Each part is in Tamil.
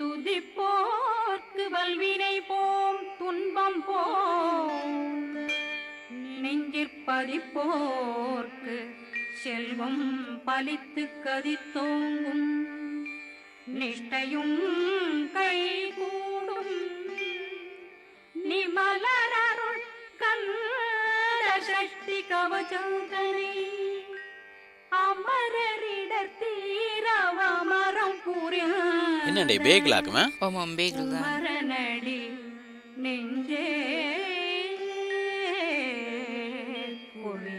துதிப்போர்க்கு வல்வினை போம் துன்பம் போம் நெஞ்சிற்பதிப்போர்க்கு செல்வம் பலித்து கதித்தோங்கும் நிஷ்டையும் கைகூடும் நிமலரருள் கந்த சக்தி கவசந்தனை அமரரிடர் தீரவமரம் புரிய என்னண்டே பேக்லாக்குமா ஆமாம் பேக்ல தான் மரணடி நெஞ்சே குழி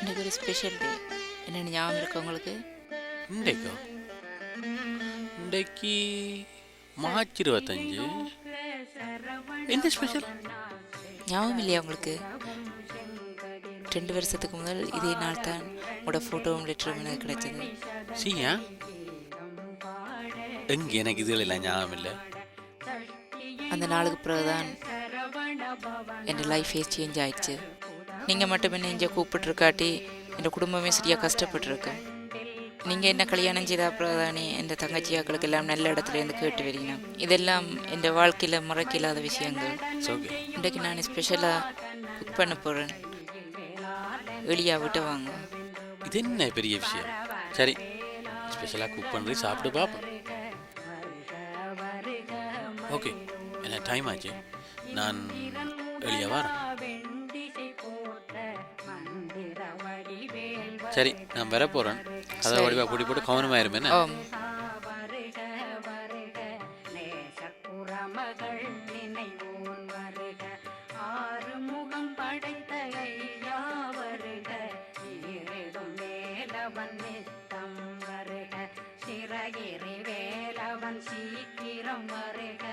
இன்னைக்கு ஒரு ஸ்பெஷல் டே என்னென்னு ஞாபகம் இருக்கு உங்களுக்கு? இன்றைக்கோ இன்றைக்கு மார்ச் 25 எந்த ஸ்பெஷல் ஞாபகம் இல்லையா உங்களுக்கு? 2 வருஷத்துக்கு முதல் இதே நாள் தான் உங்களோட ஃபோட்டோவும் லெட்டரும் எனக்கு கிடைச்சது. சீயா எங்கே எனக்கு இதில் எல்லாம் ஞாபகம் இல்லை. அந்த நாளுக்கு பிறகுதான் என் லைஃபே சேஞ்ச் ஆயிடுச்சு. நீங்கள் மட்டும் என்ன இங்கே கூப்பிட்டுருக்காட்டி என் குடும்பமே சரியாக கஷ்டப்பட்டுருக்கு. நீங்கள் என்ன கல்யாணம் செய்த அப்புறம் தானே என் தங்கச்சியாக்களுக்கு எல்லாம் நல்ல இடத்துல இருந்து கேட்டு வரீங்க. இதெல்லாம் என் வாழ்க்கையில் மறக்க இல்லாத விஷயங்கள். இன்றைக்கு நான் ஸ்பெஷலாக குக் பண்ண போகிறேன். வெளியாக விட்டு வாங்க. இது என்ன பெரிய விஷயம்? சரி, ஸ்பெஷலாக குக் பண்ணுறது சாப்பிட்டு பார்ப்போம். ஓகே, என்ன டைம் ஆச்சு, நான் வெளியே வரேன். சரி, நான் வர போகிறேன். அதை வடிவா கூட்டி போட்டு கவனமாயிருமே. என்ன சீக்கிரம் வருக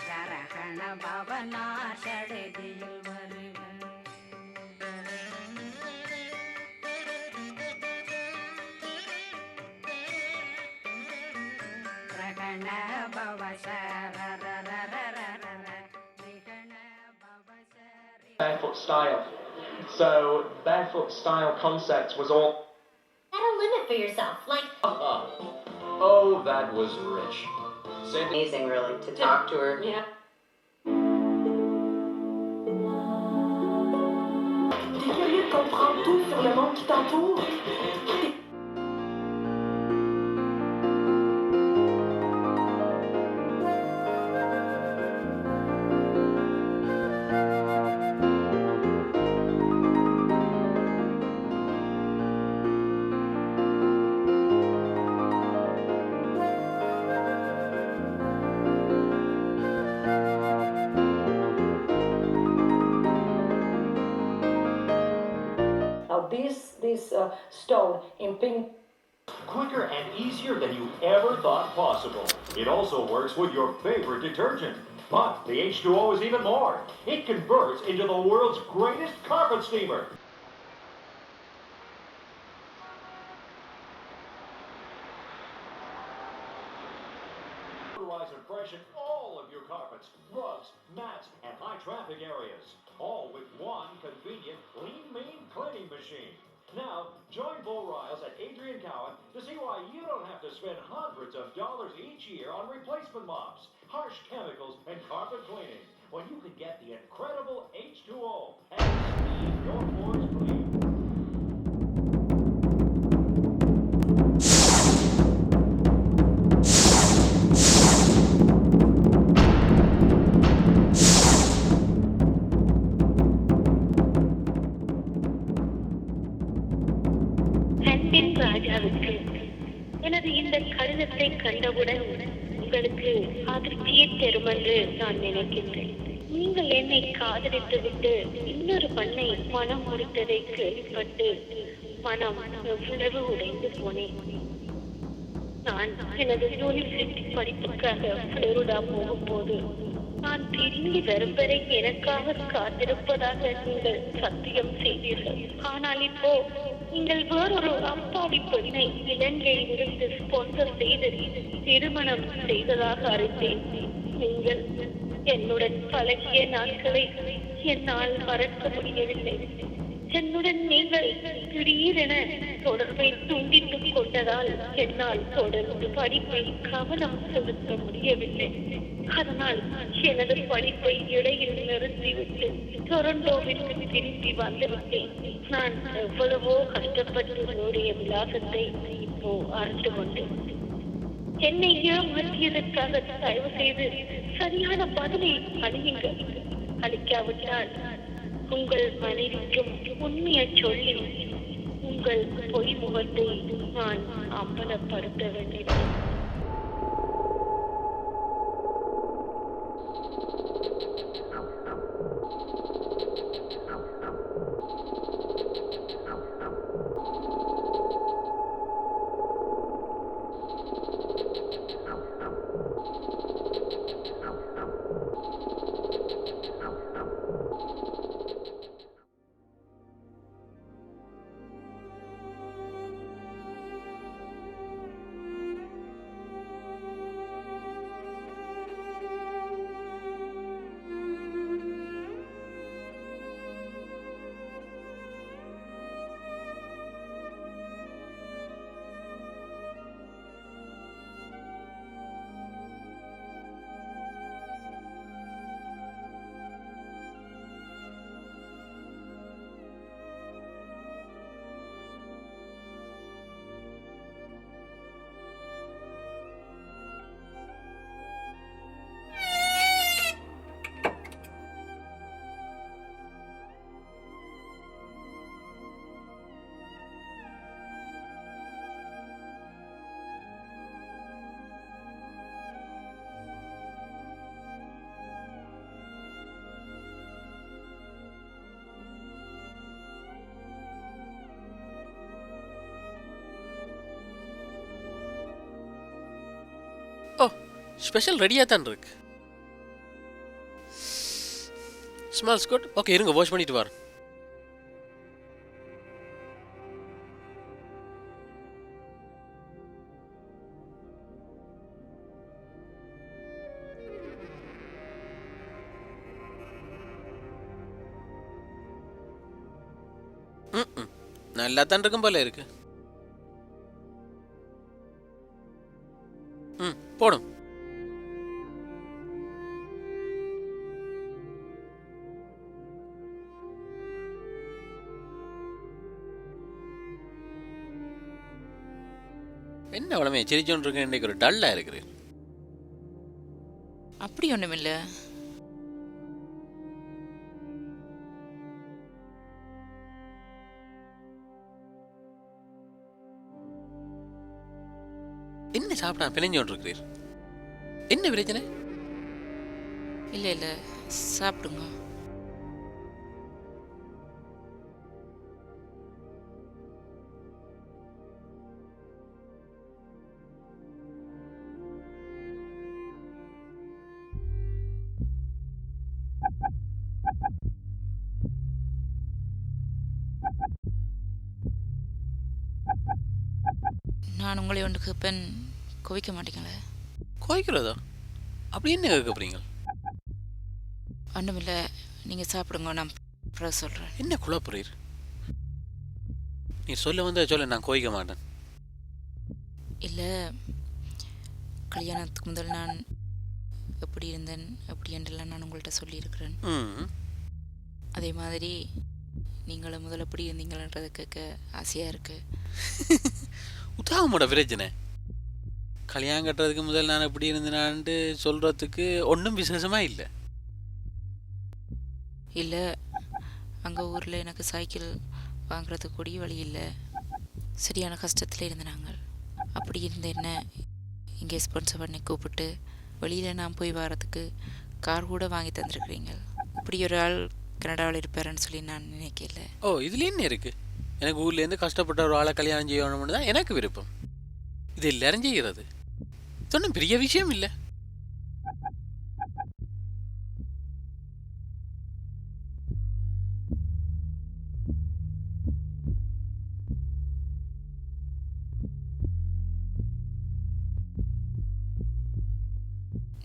ஜரகண பவனாஷடியில் வருக. Barefoot style. So barefoot style concept was all. Set a limit for yourself, like. Oh, that was rich. Amazing, really, to talk to her. Yeah. T'es curieux de comprendre tout sur le monde qui t'entoure? This stone in pink. Quicker and easier than you ever thought possible. It also works with your favorite detergent. But the H2O is even more. It converts into the world's greatest carpet steamer. And freshen all of your carpets, rugs, mats, and high traffic areas. All with one convenient clean mean cleaning machine. Now, join Bo Riles and Adrian Cowan to see why you don't have to spend hundreds of dollars each year on replacement mops, harsh chemicals, and carpet cleaning when you can get the incredible H2O and speed your floors clean. ராஜாவுக்கு எனது இந்த கடிதத்தை கண்டவுடன் உங்களுக்கு அதிர்ச்சியை தரும் என்று நான் நினைக்கின்றேன். நீங்கள் என்னை காதலித்து விட்டு இன்னொரு பெண்ணை மனம் முடித்ததை கேள்விப்பட்டு மனம் எவ்வளவு உடைந்து போனேன். நான் எனது யூனிவர்சிட்டி படிப்புக்காக புளோரிடா போகும்போது நான் திரும்பி வரும் வரை எனக்காக காத்திருப்பதாக நீங்கள் சத்தியம் செய்தீர்கள். ஆனால் இப்போ நீங்கள் வேறொரு அப்பாவி பெண்ணை இலங்கையில் இருந்து ஸ்பான்சர் செய்து திருமணம் செய்ததாக அறிந்தேன். நீங்கள் என்னுடன் பழகிய நாட்களை என்னால் மறக்க முடியவில்லை. என்னுடன் நீங்கள் திடீரென தொடர்பை துண்டித்துக் கொண்டதால் என்னால் தொடர்ந்து படிப்பை கவனம் செலுத்த முடியவில்லை. அதனால் எனது படிப்பை இடையில் நிறுத்திவிட்டு டொரண்டோவிற்கு திரும்பி வந்துவிட்டேன். நான் எவ்வளவோ கஷ்டப்பட்டு என்னுடைய விலாசத்தை இப்போ அறிந்து கொண்டேன். என்னை ஏமாற்றியதற்காக தயவு செய்து சரியான பதிலை அழியுங்கள். அளிக்காவிட்டால் உங்கள் மனைவிக்கும் உண்மையை சொல்லி உங்கள் பொய் முகத்தை நான் அம்பலப்படுத்த வேண்டியது. ஓ, ஸ்பெஷல் ரெடியாக தான் இருக்கு. Smells good. ஓகே, இருங்க வாஷ் பண்ணிட்டு வரேன். நல்லா தான் இருக்கும் போல இருக்கு. போடும். என்ன உடனே சிரிச்சோன்னு இருக்க, இன்னைக்கு ஒரு டல்லா இருக்கிறேன். அப்படி ஒன்றுமில்ல. என்ன சாப்பிட்டா பிணைஞ்சோன்னு இருக்கிறீர்? என்ன பிரச்சனை? இல்லை இல்லை, சாப்பிடுங்க. நான் உங்களை ஒன்று கேட்பேன், கோவிக்க மாட்டீங்களே? கோவிக்கிறதா? அப்படி என்ன கேட்க போறீங்க? ஒன்றுமில்லை, நீங்கள் சாப்பிடுங்க, நான் அப்புறம் சொல்கிறேன். என்ன குழப்புறீர்? நீ சொல்ல வந்து சொல்ல, நான் கோவிக்க மாட்டேன். இல்லை, கல்யாணத்துக்கு முதல் நான் எப்படி இருந்தேன் அப்படி என்றெல்லாம் நான் உங்கள்கிட்ட சொல்லியிருக்கிறேன். அதே மாதிரி நீங்களும் முதல்ல எப்படி இருந்தீங்களன்றதை கேட்க ஆசையாக இருக்கு. உதாமோட பிரச்சனை. கல்யாணம் கட்டுறதுக்கு முதல் நான் எப்படி இருந்தேனான்ட்டு சொல்கிறதுக்கு ஒன்றும் விசேஷமாக இல்லை. இல்லை, அங்கே ஊரில் எனக்கு சைக்கிள் வாங்குறதுக்கு கூடிய வழி இல்லை. சரியான கஷ்டத்தில் இருந்த நாங்கள். அப்படி இருந்த என்ன இங்கே ஸ்பான்சர் பண்ணி கூப்பிட்டு வெளியில் நான் போய் வரத்துக்கு கார் கூட வாங்கி தந்துருக்குறீங்க. இப்படி ஒரு ஆள் கனடாவில் இருப்பாருன்னு சொல்லி நான் நினைக்கல. ஓ, இதுல என்ன இருக்குது? எனக்கு ஊர்லேருந்து கஷ்டப்பட்ட ஒரு ஆளை கல்யாணம் செய்யணும்னு தான் எனக்கு விருப்பம். இது எல்லாரும் செய்கிறது. இது ஒன்றும் பெரிய விஷயம் இல்லை.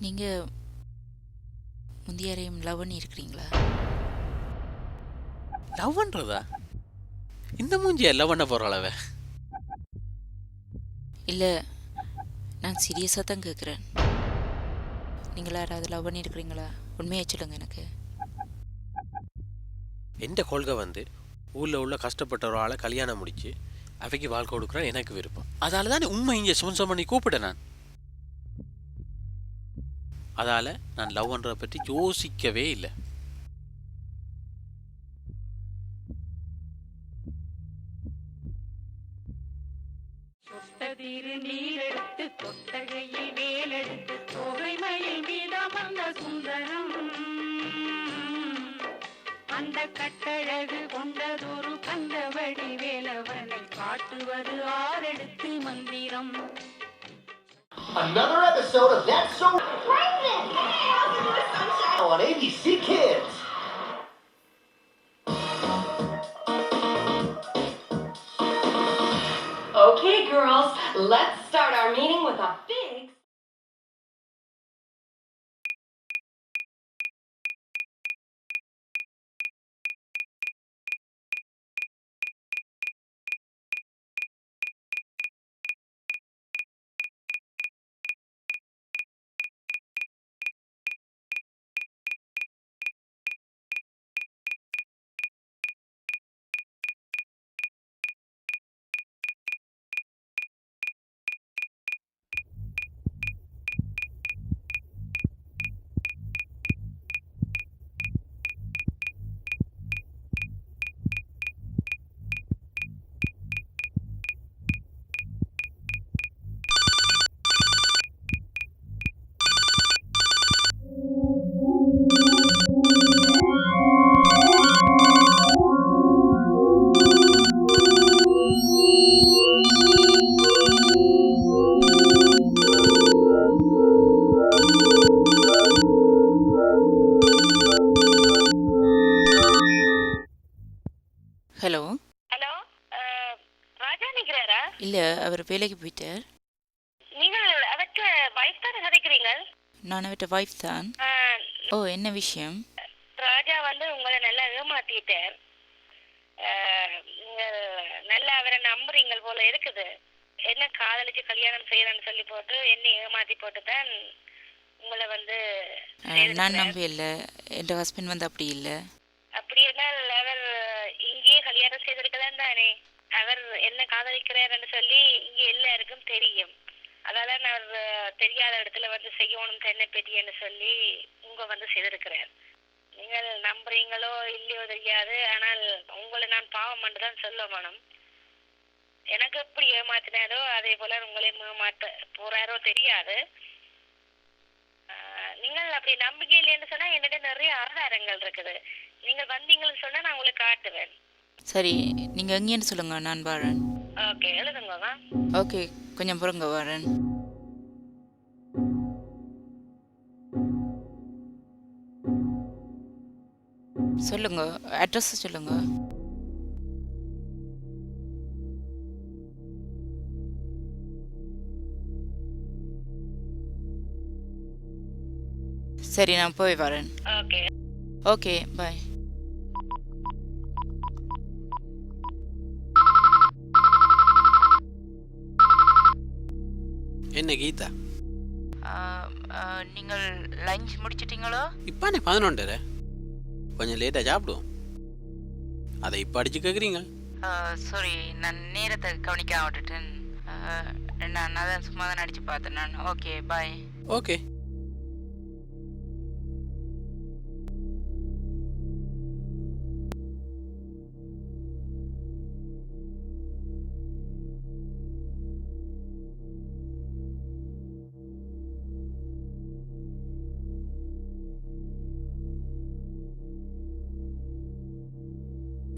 நீங்கள் முந்தையாரையும் லவ் பண்ணி இருக்கிறீங்களா? லவ் பண்ணுறதா? இந்த மூஞ்சி எல்லாம் பண்ண போகிறாளவ. இல்லை, நான் சீரியஸாக தான் கேட்குறேன். நீங்கள் யாராவது லவ் பண்ணியிருக்கிறீங்களா? உண்மையை சொல்லுங்க எனக்கு. எந்த கொள்கை வந்து ஊரில் உள்ள கஷ்டப்பட்ட ஒரு ஆளை கல்யாணம் முடிச்சு அவைக்கு வாழ்க்கை கொடுக்குறேன் எனக்கு விருப்பம். அதால தான் உண்மை இங்கே ஸ்பான்சர் பண்ணி கூப்பிட்டேன் நான். அதால் நான் லவ் பண்ணுறதை பற்றி யோசிக்கவே இல்லை. சொட்டதிரு நீரெடுத்து கொட்டகையில் வேலெடுத்து தொகைமையில் மீதமந்த சுந்தரம் அந்த கட்டழகு கொண்டதொரு கந்தவடி வேலவனை காட்டுவது ஆரெடுத்து மந்திரம். Another episode of That's So Raven on ABC Kids. Okay, girls, let's start our meeting with a big... hello. Hello, Raja நிற்கிறாரா? இல்லை, அவர் வேலைக்கு போயிட்டார். நீங்கள் அவற்ற வைஃப் தானே கதைக்கிறீங்க? நான் அவர்கிட்ட வைஃப் தான். ஓ, என்ன விஷயம்? ராஜா வந்து உங்களை நல்லா ஏமாத்திட்டார். நீங்கள் நல்லா அவரை நம்புறீங்க போல இருக்குது. என்ன காதலிச்சு கல்யாணம் செய்யறேன்னு சொல்லி போட்டு என்ன ஏமாத்தி போட்டு தான் உங்களை வந்து நான் நம்ப இல்லை. என் ஹஸ்பண்ட் வந்து அப்படி இல்லை. அப்படி என்னால் அவர் இங்கேயே கல்யாணம் செய்திருக்கதான் தானே. அவர் என்ன காதலிக்கிறாருன்னு சொல்லி இங்கே எல்லாருக்கும் தெரியும். அதான் அவர் தெரியாத இடத்துல வந்து செய்யணும் தென்னை பெட்டியன்னு சொல்லி உங்க வந்து செய்திருக்கிறார். நீங்கள் நம்புறீங்களோ இல்லையோ தெரியாது, ஆனால் உங்களை நான் பாவம் மட்டும் தான் சொல்ல வேணும். எனக்கு எப்படி ஏமாத்தினாரோ அதே போல உங்களை ஏமாத்த போறாரோ தெரியாது. நீங்கள் அப்படி நம்பிக்கை இல்லைன்னு சொன்னா என்னிட நிறைய ஆதாரங்கள் இருக்குது. நீங்கள் வந்தீங்கன்னு சொன்னா நான் உங்களுக்கு காட்டுவேன். சரி, நீங்கள் எங்கேன்னு சொல்லுங்க, நான் வரேன். ஓகே, எழுதுங்க. ஓகே, கொஞ்சம் பொறுங்க, வரேன். சொல்லுங்க, அட்ரஸ் சொல்லுங்க. சரி, நான் போய் வரேன். ஓகே. ஓகே, பாய். என்ன கீதா, நீங்கள் லஞ்ச் முடிச்சிட்டீங்களோ? இப்பானே 11 கொஞ்சம் லேட்டாக சாப்பிடுவோம். அதை இப்போ அடிச்சு கேட்குறீங்க? சாரி, நான் நேரத்தை கவனிக்காம விட்டுட்டேன். நான் அதான் சும்மா தான் அடிச்சு பார்த்தேன் நான். ஓகே, பாய். ஓகே.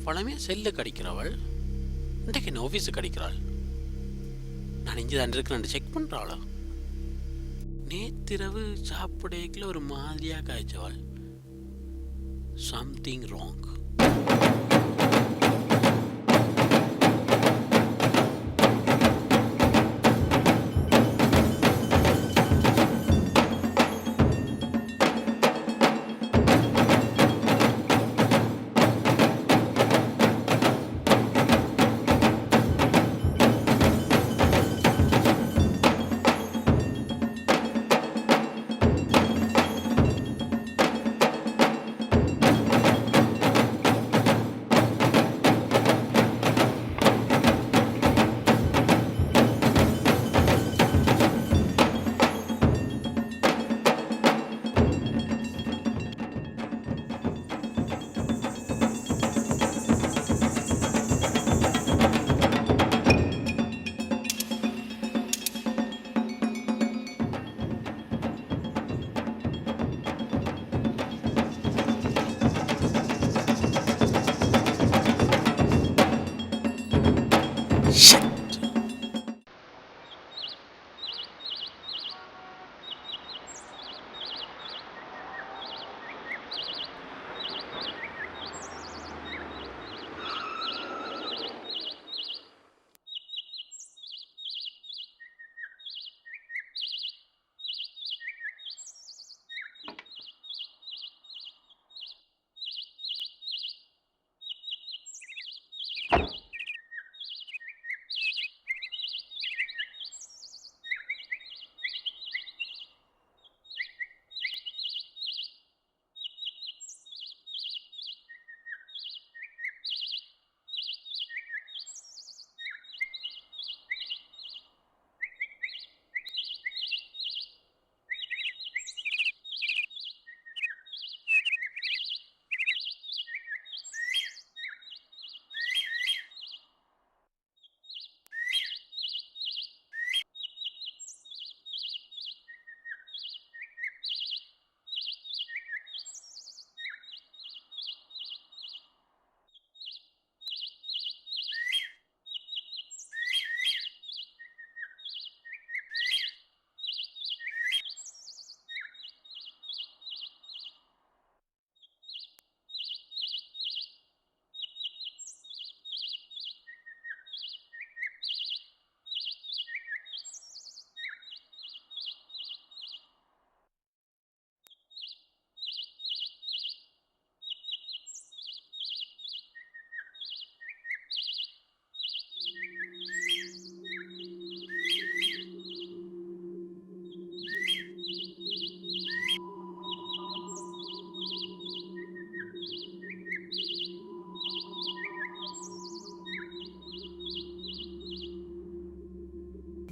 பழமே செல்லுக்கு அடிக்கிறவள் இன்றைக்கு என்ன ஆஃபீஸுக்கு அடிக்கிறாள். நான் இங்கே தான் இருக்கிறேன் செக் பண்ணுறாளா? நேத்திரவு சாப்பிடல ஒரு மாதிரியாக காய்ச்சவள். Something wrong.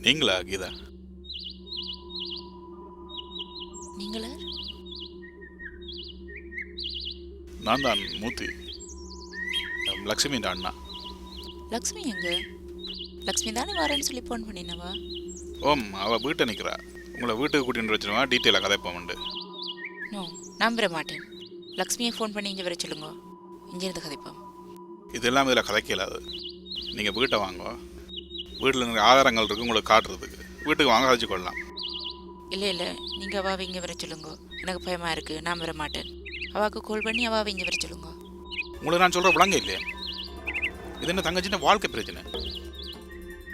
நீங்களா கீதா? நீங்களா? நான் தான் மூர்த்தி, லக்ஷ்மியின் அண்ணா. லக்ஷ்மி எங்க? லக்ஷ்மி தானே வரேன்னு சொல்லி ஃபோன் பண்ணினவா? ஓம், அவள் வீட்டை நிற்கிறா. உங்களை வீட்டுக்கு கூட்டின்னு வச்சுருவா, டீட்டெயிலாக கதைப்போம்ண்டு. நோ, நம்புற மாட்டேன். லக்ஷ்மியை ஃபோன் பண்ணி இங்கே வர சொல்லுங்க, இங்கேருந்து கதைப்போம். இதெல்லாம் இதில் கதைக்க இல்லாது. நீங்கள் வீட்டை வாங்க, வீட்டில் நிறைய ஆதாரங்கள் இருக்குது உங்களுக்கு காட்டுறதுக்கு. வீட்டுக்கு வாங்க கதைச்சு கொள்ளலாம். இல்லை இல்லை, நீங்கள் அவாவை இங்கே வர சொல்லுங்க. எனக்கு பயமாக இருக்குது, நான் வர மாட்டேன். அவாவுக்கு கால் பண்ணி அவாவை இங்கே வர சொல்லுங்க. உங்களுக்கு நான் சொல்கிற விளங்க இல்லையே, இது என்ன தங்கச்சின்னா வாழ்க்கை பிரச்சனை.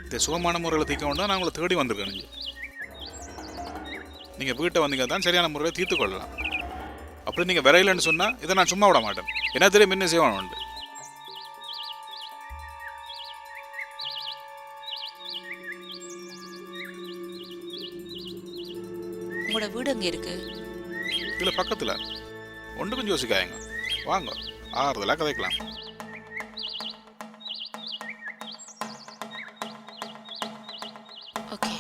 இதை சுகமான முறையில் தீர்க்க வேண்டாம். நான் உங்களை தேடி வந்திருக்கேன். நீங்கள் வீட்டை வந்தீங்க தான் சரியான முறையில் தீர்த்து கொள்ளலாம். அப்படி நீங்கள் விரையிலன்னு சொன்னால் இதை நான் சும்மா விட மாட்டேன். என்ன தெரியும் என்ன செய்வான் உண்டு. உங்களோட வீடு அங்கே இருக்கு? இதில் பக்கத்தில் ஒன்று கொஞ்சம் யோசிக்காயங்க. வாங்க, ஆறுதலாக கதைக்கலாம். ஓகே.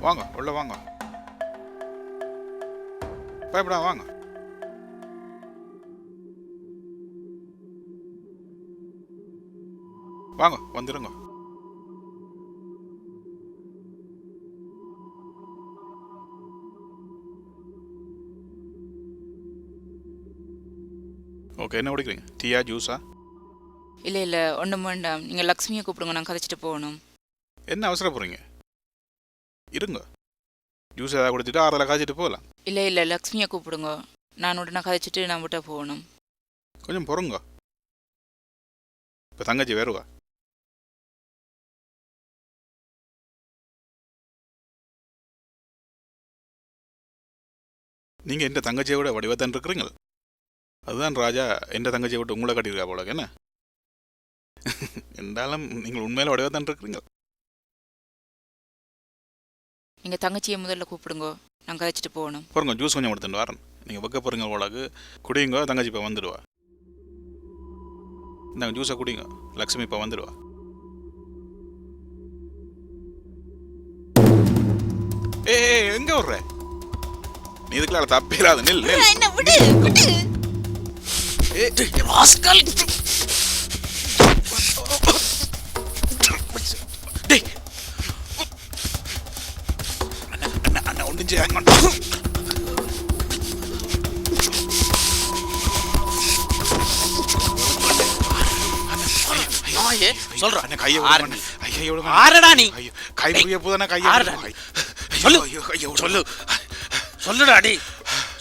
வாங்க, உள்ள வாங்க, பயப்படா வாங்க. வாங்க, வந்துருங்க. ஓகே, என்ன குடிக்கிறீங்க? டீயா ஜூஸா? இல்லை இல்லை, ஒன்றும் வேண்டாம். நீங்கள் லக்ஷ்மியை கூப்பிடுங்க, நான் கதைச்சிட்டு போகணும். என்ன அவசரப்படுறீங்க? இருங்க, ஜூஸ் ஏதாவது குடிச்சிட்டு ஆறுதலாக காய்ச்சிட்டு போகலாம். இல்லை இல்லை, லக்ஷ்மியை கூப்பிடுங்க, நான் உடனே கதைச்சிட்டு நான் விட்ட போகணும். கொஞ்சம் பொறுங்க, இப்போ தங்கச்சி வருவா. நீங்கள் எந்த தங்கச்சியை விட வடிவத்தான் இருக்கிறீங்க. அதுதான் ராஜா எந்த தங்கச்சியை விட்டு உங்களை கட்டியிருக்கா போல. என்ன என்றாலும் நீங்கள் உண்மையில வடிவத்தான் இருக்கிறீங்க. நீங்கள் தங்கச்சியை முதல்ல கூப்பிடுங்க, நான் கதைச்சிட்டு போகணும். பாருங்க, ஜூஸ் கொஞ்சம் எடுத்துட்டு வரேன். நீங்கள் வைக்க போகிறீங்க போலக்கு, குடிங்க. தங்கச்சி இப்போ வந்துடுவா. இந்தாங்க ஜூஸை குடிங்க, லக்ஷ்மி இப்போ வந்துடுவா. ஏ எங்கே விட்ற நீ? இதுக்குள்ள தப்பிடாது. நில் நில். என்ன விடு விடு. ராஸ்கல். டேய், அண்ணா சொல்றேன் அண்ணே கையை ஆறு விடுங்க. ஐயா விடுங்க. ஆறடா நீ ஐயோ, கை புரிய போதானே கையை ஆறுடா விடுங்க. சொல்லு. ஐயோ, ஐயோ, சொல்லு சொல்லுடா டேய்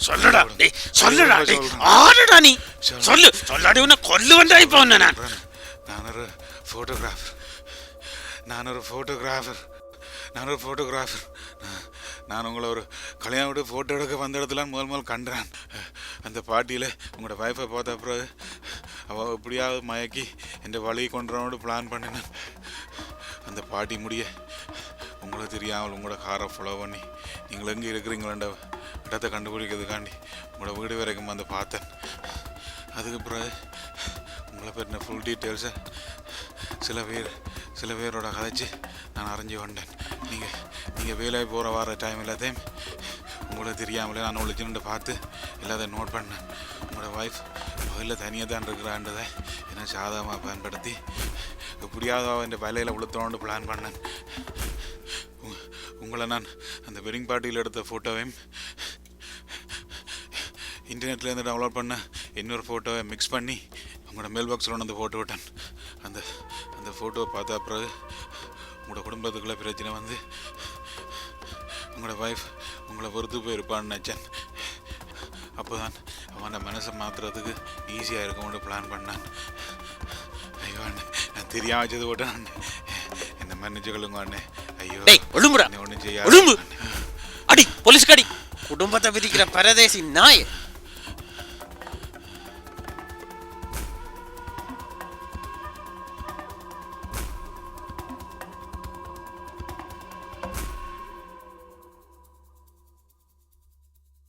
சொல்லுடா டேய் சொல்லுடா டேய் ஆறடா நீ சொல்லு சொல்லாடி உன்னை கொல்லு வந்தா இப்போ உன்னை நான் நானொரு ஃபோட்டோகிராஃபர் நான் உங்களை ஒரு கல்யாணம் விட்டு ஃபோட்டோ எடுக்க வந்த இடத்துல முதல் கண்டேன். அந்த பாட்டியில் உங்களோட வைஃபை பார்த்த பிறகு அவள் எப்படியாவது மயக்கி என் வழியை கொண்டுறோடு பிளான் பண்ணினேன். அந்த பாட்டி முடிய உங்களை தெரியாமல் உங்களோட காரை ஃபாலோ பண்ணி நீங்கள் எங்கே இருக்கிறீங்களேன்ற இடத்தை கண்டுபிடிக்கிறதுக்காண்டி உங்களோட வீடு வரைக்கும் வந்து பார்த்தேன். அதுக்கு பிறகு உங்களை பற்றின ஃபுல் டீட்டெயில்ஸை சில பேரோட கதைச்சு நான் அறிஞ்சு கொண்டேன். நீங்கள் வேலையை போகிற வர டைம் எல்லாத்தையும் உங்களை தெரியாமலே நான் ஒழிச்சுன்னு பார்த்து எல்லாத்தையும் நோட் பண்ணேன். உங்களோட ஒய்ஃப் வகையில் தனியாக தான் இருக்கிறான்றதை என்னை சாதகமாக பயன்படுத்தி எப்படியாவது அவன் வலையில் உளுத்தோன்னு பிளான் பண்ணேன். உங்களை நான் அந்த வெட்டிங் பார்ட்டியில் எடுத்த ஃபோட்டோவையும் இன்டர்நெட்லேருந்து டவுன்லோட் பண்ண இன்னொரு ஃபோட்டோவை மிக்ஸ் பண்ணி உங்களோட மெயில் பாக்ஸில் ஒன்று வந்து போட்டு விட்டேன். அந்த ஃபோட்டோவை பார்த்த பிறகு உங்களோட குடும்பத்துக்குள்ளே பிரச்சனை வந்து உங்களோட ஒய்ஃப் உங்களை பொறுத்து போயிருப்பான்னு நினச்சேன். அப்போ தான் அவனை மனசை மாற்றுறதுக்கு ஈஸியாக இருக்கும்னு பிளான் பண்ணான். ஐயோ அண்ணே, நான் தெரியாம வச்சது போட்டேன் அண்ணே, என்ன மன்னிச்சுக்கொள்ளுங்க அண்ணே. ஐயோ ஒழுங்குடா ஒன்றும் செய்யாது அடி போலீஸ்காடி குடும்பத்தை விதிக்கிற பரதேசி நாய்.